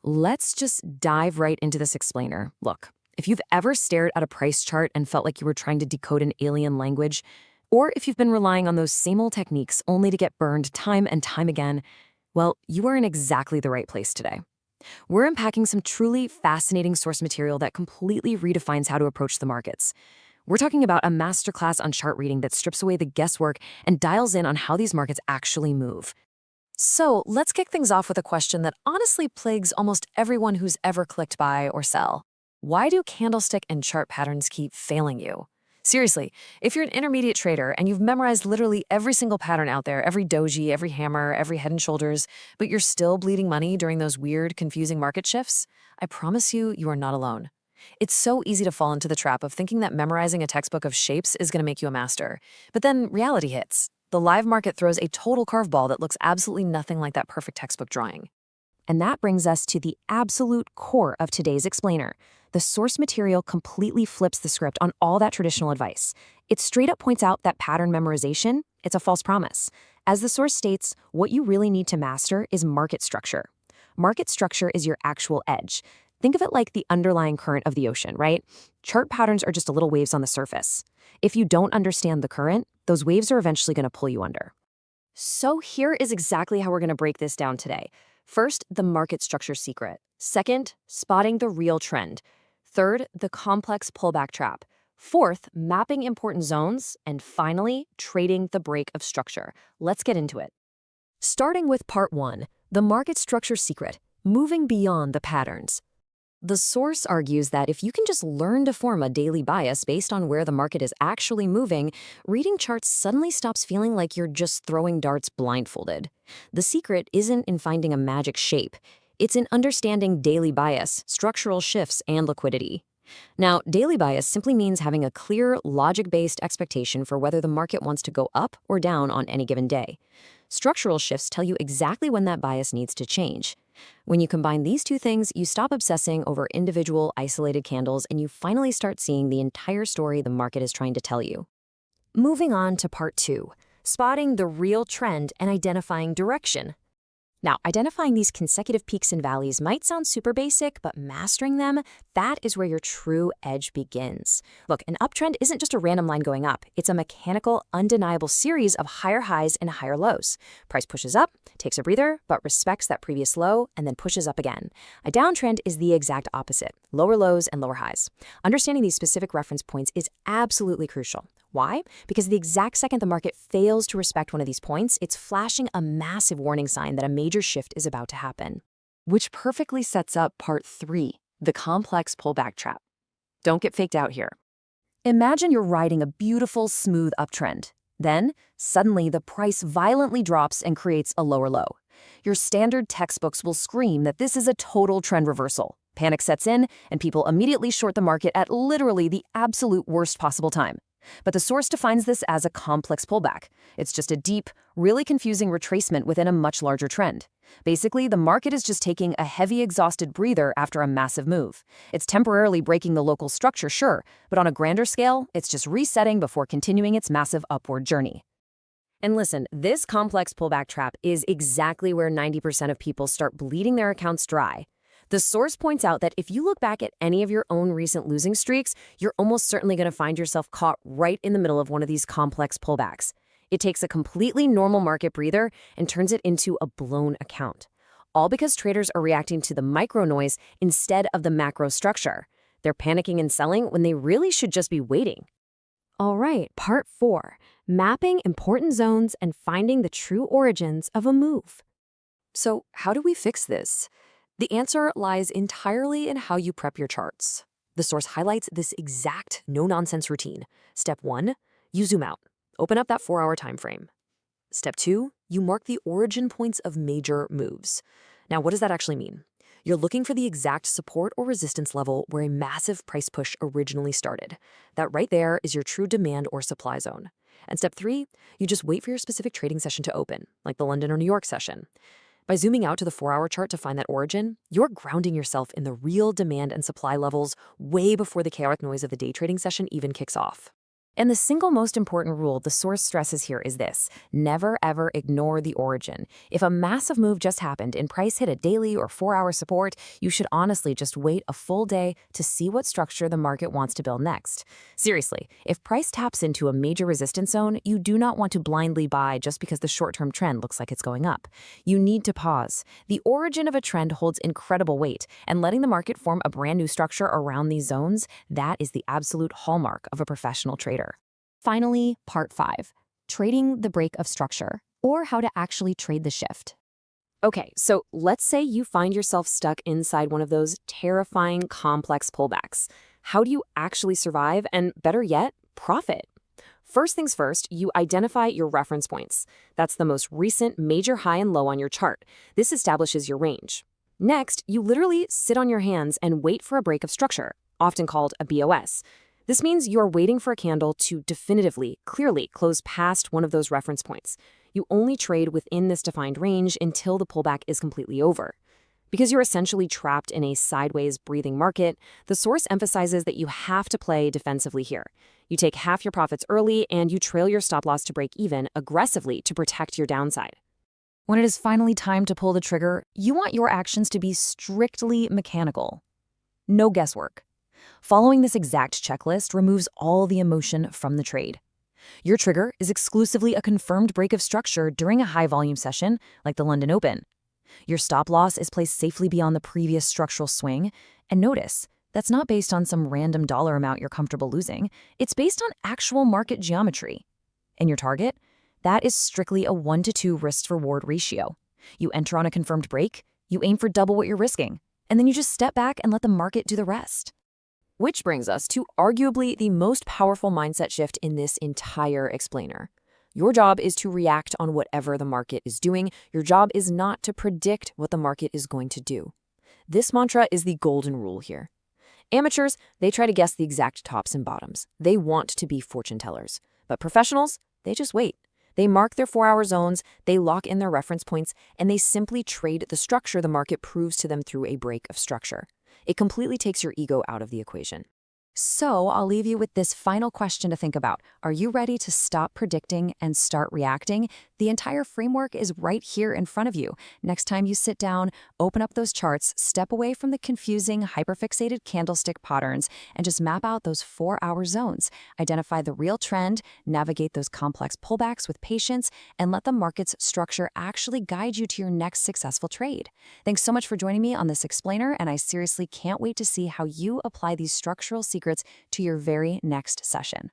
Let's just dive right into this explainer. Look, if you've ever stared at a price chart and felt like you were trying to decode an alien language, or if you've been relying on those same old techniques only to get burned time and time again, well, you are in exactly the right place today. We're unpacking some truly fascinating source material that completely redefines how to approach the markets. We're talking about a masterclass on chart reading that strips away the guesswork and dials in on how these markets actually move. So let's kick things off with a question that honestly plagues almost everyone who's ever clicked buy or sell. Why do candlestick and chart patterns keep failing you? Seriously, if you're an intermediate trader and you've memorized literally every single pattern out there, every doji, every hammer, every head and shoulders, but you're still bleeding money during those weird, confusing market shifts, I promise you, you are not alone. It's so easy to fall into the trap of thinking that memorizing a textbook of shapes is going to make you a master. But then reality hits. The live market throws a total curveball that looks absolutely nothing like that perfect textbook drawing. And that brings us to the absolute core of today's explainer. The source material completely flips the script on all that traditional advice. It straight up points out that pattern memorization, it's a false promise. As the source states, what you really need to master is market structure. Market structure is your actual edge. Think of it like the underlying current of the ocean, right? Chart patterns are just a little waves on the surface. If you don't understand the current, those waves are eventually going to pull you under. So here is exactly how we're going to break this down today. First, the market structure secret. Second, spotting the real trend. Third, the complex pullback trap. Fourth, mapping important zones. And finally, trading the break of structure. Let's get into it. Starting with part 1, the market structure secret, moving beyond the patterns. The source argues that if you can just learn to form a daily bias based on where the market is actually moving, reading charts suddenly stops feeling like you're just throwing darts blindfolded. The secret isn't in finding a magic shape. It's in understanding daily bias, structural shifts, and liquidity. Now, daily bias simply means having a clear, logic-based expectation for whether the market wants to go up or down on any given day. Structural shifts tell you exactly when that bias needs to change. When you combine these two things, you stop obsessing over individual, isolated candles, and you finally start seeing the entire story the market is trying to tell you. Moving on to part 2, spotting the real trend and identifying direction. Now, identifying these consecutive peaks and valleys might sound super basic, but mastering them, that is where your true edge begins. Look, an uptrend isn't just a random line going up. It's a mechanical, undeniable series of higher highs and higher lows. Price pushes up, takes a breather, but respects that previous low, and then pushes up again. A downtrend is the exact opposite, lower lows and lower highs. Understanding these specific reference points is absolutely crucial. Why? Because the exact second the market fails to respect one of these points, it's flashing a massive warning sign that a major shift is about to happen. Which perfectly sets up part 3, the complex pullback trap. Don't get faked out here. Imagine you're riding a beautiful, smooth uptrend. Then, suddenly, the price violently drops and creates a lower low. Your standard textbooks will scream that this is a total trend reversal. Panic sets in, and people immediately short the market at literally the absolute worst possible time. But the source defines this as a complex pullback. It's just a deep, really confusing retracement within a much larger trend. Basically, the market is just taking a heavy, exhausted breather after a massive move. It's temporarily breaking the local structure, sure, but on a grander scale, it's just resetting before continuing its massive upward journey. And listen, this complex pullback trap is exactly where 90% of people start bleeding their accounts dry. The source points out that if you look back at any of your own recent losing streaks, you're almost certainly going to find yourself caught right in the middle of one of these complex pullbacks. It takes a completely normal market breather and turns it into a blown account. All because traders are reacting to the micro noise instead of the macro structure. They're panicking and selling when they really should just be waiting. All right, part 4, mapping important zones and finding the true origins of a move. So how do we fix this? The answer lies entirely in how you prep your charts. The source highlights this exact no-nonsense routine. Step 1, you zoom out. Open up that 4-hour time frame. Step 2, you mark the origin points of major moves. Now, what does that actually mean? You're looking for the exact support or resistance level where a massive price push originally started. That right there is your true demand or supply zone. And step 3, you just wait for your specific trading session to open, like the London or New York session. By zooming out to the 4-hour chart to find that origin, you're grounding yourself in the real demand and supply levels way before the chaotic noise of the day trading session even kicks off. And the single most important rule the source stresses here is this: never ever ignore the origin. If a massive move just happened and price hit a daily or 4-hour support, you should honestly just wait a full day to see what structure the market wants to build next. Seriously, if price taps into a major resistance zone, you do not want to blindly buy just because the short-term trend looks like it's going up. You need to pause. The origin of a trend holds incredible weight, and letting the market form a brand new structure around these zones, that is the absolute hallmark of a professional trader. Finally, part 5, trading the break of structure, or how to actually trade the shift. Okay, so let's say you find yourself stuck inside one of those terrifying, complex pullbacks. How do you actually survive and, better yet, profit? First things first, you identify your reference points. That's the most recent major high and low on your chart. This establishes your range. Next, you literally sit on your hands and wait for a break of structure, often called a BOS. This means you're waiting for a candle to definitively, clearly close past one of those reference points. You only trade within this defined range until the pullback is completely over. Because you're essentially trapped in a sideways breathing market, the source emphasizes that you have to play defensively here. You take half your profits early and you trail your stop loss to break even aggressively to protect your downside. When it is finally time to pull the trigger, you want your actions to be strictly mechanical. No guesswork. Following this exact checklist removes all the emotion from the trade. Your trigger is exclusively a confirmed break of structure during a high-volume session, like the London Open. Your stop loss is placed safely beyond the previous structural swing, and notice, that's not based on some random dollar amount you're comfortable losing. It's based on actual market geometry. And your target? That is strictly a 1-to-2 risk-reward ratio. You enter on a confirmed break, you aim for double what you're risking, and then you just step back and let the market do the rest. Which brings us to arguably the most powerful mindset shift in this entire explainer. Your job is to react on whatever the market is doing. Your job is not to predict what the market is going to do. This mantra is the golden rule here. Amateurs, they try to guess the exact tops and bottoms. They want to be fortune tellers. But professionals, they just wait. They mark their 4-hour zones, they lock in their reference points, and they simply trade the structure the market proves to them through a break of structure. It completely takes your ego out of the equation. So I'll leave you with this final question to think about. Are you ready to stop predicting and start reacting? The entire framework is right here in front of you. Next time you sit down, open up those charts, step away from the confusing, hyperfixated candlestick patterns, and just map out those 4-hour zones. Identify the real trend, navigate those complex pullbacks with patience, and let the market's structure actually guide you to your next successful trade. Thanks so much for joining me on this explainer, and I seriously can't wait to see how you apply these structural secrets to your very next session.